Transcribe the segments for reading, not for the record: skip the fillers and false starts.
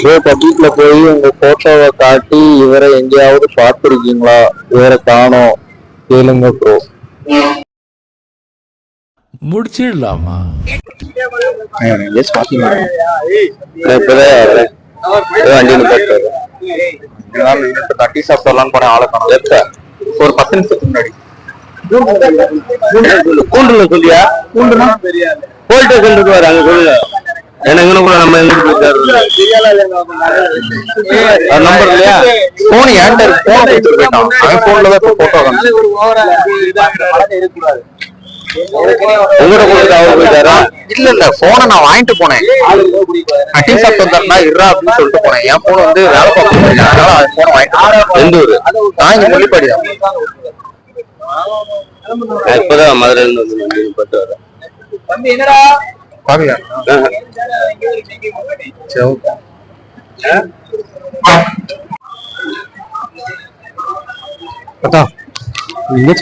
பப்ளிக்ல போய் உங்க போட்டோவை காட்டி இவரை எங்கேயாவது பார்த்திருக்கீங்களா? இவரை காணோம் கேளுங்க ப்ரோ. முடிச்சிடலாமா? டீ சாப்பிடலாம்னு போன ஆளை காணோம். ஒரு 10 நிமிஷத்துக்கு முன்னாடி கூண்டுல சொல்லியா? கூண்டுனா போல்ட்டு சொல்லிட்டு வர அங்க சொல்லுங்க. எனக்கு கூட நம்ம நம்பர் இல்லையா? போன் ஏன்டா போன் எடுத்துட்டு போயிட்டான். அவன் போன்ல தான் போட்டோ இல்ல இல்ல போனை நான் வாங்கிட்டு போனேன். டீ சாப்பிட்டு வந்தா இருறா அப்படின்னு சொல்லிட்டு போனேன். என் போன் வந்து வேலை பார்க்க முடியல. அதனால அவன் போனை வாங்கிட்டு எந்த ஊரு நான் இங்க மொழிப்பாடி தான். இப்பதான் மதுரையில இருந்து பட்டு வரேன்.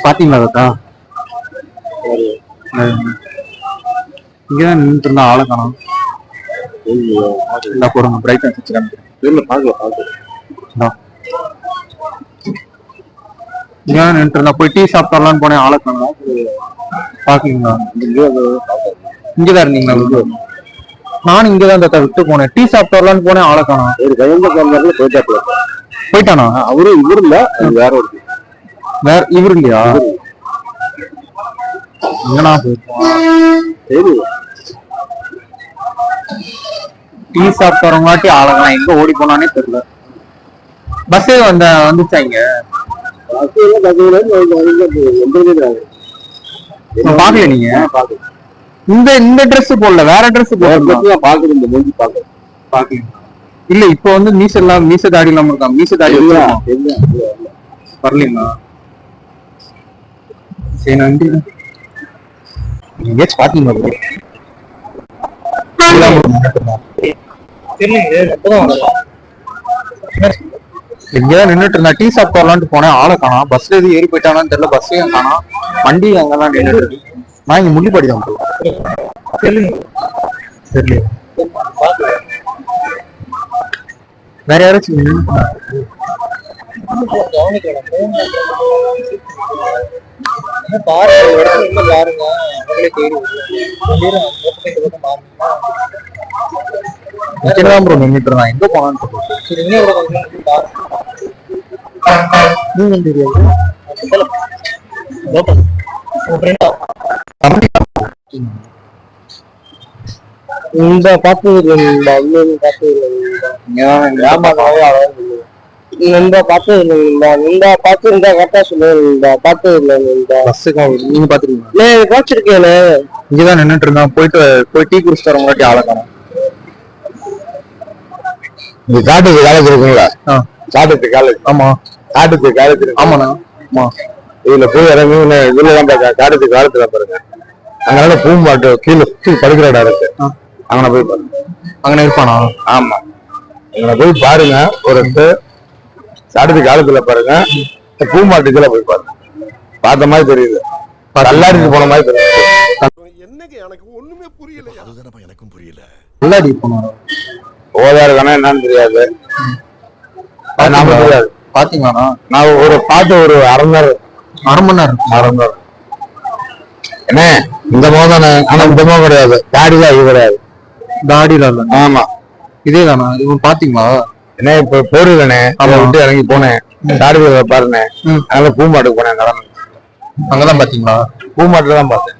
பாத்தீங்களா தாத்தா? இங்கதான் நின்றுட்டு இருந்தா ஆளை காணோம். போடுங்க பிரைட்னஸ் வச்சுக்கலாம். இங்கதான் நின்றுட்டு இருந்தா போய் டீ சாப்பிடலான்னு போனேன். ஆளை காணோம். பாக்கீங்களா? இங்கதான் இருந்தீங்களா? நானும் இங்கதான் தாத்தா விட்டு போனேன். டீ சாப்பிட்டு வரலான்னு போனேன். ஆளை காணோம். போயிட்டானா? அவரு இவரு இல்ல, வேற ஒரு வேற இவரு இல்லையா? எங்கண்ணா போயிருப்பான்? டீ சாப்பிட்டு வரவங்களாட்டி ஆளை காணோம். எங்க ஓடி போனானே தெரியல. பஸ் வந்துச்சா? இங்க பாக்கல நீங்க? இந்த ட்ரெஸ் போடல, வேற ட்ரெஸ் போடல. பாக்குறேன் இல்ல இப்ப வந்து மீச தாடி இல்லாம இருக்கா? மீச தாடி வரலீங்களா? சரி நன்றி. எங்கேயாச்சும் பாத்தீங்களா? இங்கதான் நின்றுட்டு இருந்தா. டீ சாப்பிட்டு வரலான்ட்டு போனேன். ஆளை காணோம். பஸ்ல எது ஏறி போயிட்டானான்னு தெரியல. பஸ்ஸையும் காணோம். வண்டி அங்கதான் நின்றுட்டு. நான் இங்க முள்ளிப்பாடிதான் தெரியல. வேற யாராச்சும் நின்றுட்டு இருந்தான். எங்க போனான்னு இந்த பார்த்தது இல்லைங்களா? இந்த பார்த்தது இல்லைங்களா? இந்த பார்த்து இருந்தா கரெக்டா சொல்லுவீங்களா? பார்த்தது இல்லைங்களா? பஸ்ஸுக்கா நீங்க பாத்துருக்கீங்களா? பாத்துருக்கேன். இங்கதான் நின்றுட்டு இருந்தான். போய் டீ குடிச்சிட்டு வரவங்களாட்டி ஆளை காணோம். இந்த காட்டுக்கு காலேஜ் இருக்குங்களா? காட்டுக்கு காலேஜ். ஆமா காட்டுக்கு காலேஜ் இருக்கு. ஆமாண்ணா. ஆமா இதுல போய் இறங்கி இதுலதான் காட்டுக்கு காலத்துல பாருங்க. அதனால பூம்பாட்டு கீழே படுக்கிற இடம் இருக்கு. அங்கன போய் பாருங்க. அங்கன இருப்பானா? ஆமா அங்கன போய் பாருங்க. ஒரு காட்டுக்கு காலத்துல பாருங்க. பூம்பாட்டுக்குள்ள போய் பாருங்க. பார்த்த மாதிரி தெரியுது. கல்லாடிக்கு போன மாதிரி தெரியுது. எனக்கு ஒண்ணுமே புரியல. அதுதான் எனக்கும் புரியல. கல்லாடி போனோம். ஓதாருக்கானா என்னன்னு தெரியாது. நாம தெரியாது. பாத்தீங்களா? நான் பார்த்து ஒரு அரை மணி நேரம் என்ன இந்த மோதானே. ஆனா இந்த மோகம் கிடையாது. தாடிதான் இது கிடையாது. தாடியில இல்ல. ஆமா இதே தானா? இவன் பாத்தீங்களா? என்ன இப்ப போருதானே அவளை விட்டு இறங்கி போனேன். தாடி பாருனே. அதனால பூமாட்டுக்கு போனேன். அங்கதான் பாத்தீங்களா? பூமாட்டுலதான் பார்த்தேன்.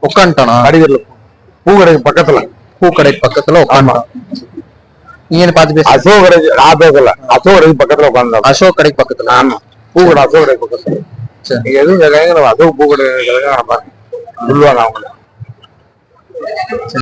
உட்காந்துட்டானா? அடிக்கல பூக்கடை பக்கத்துல உட்காந்து. நீங்க பாத்து பேச அசோக் கடை. நான் பேசல. அசோக் கடை பக்கத்துல உட்காந்து. அசோக் கடை பக்கத்துல. ஆமா பூக்கடை அசோக் கடை பக்கத்துல. சரி எதுவும் அசோக் பூக்கடை சொல்லுவாங்க அவங்க.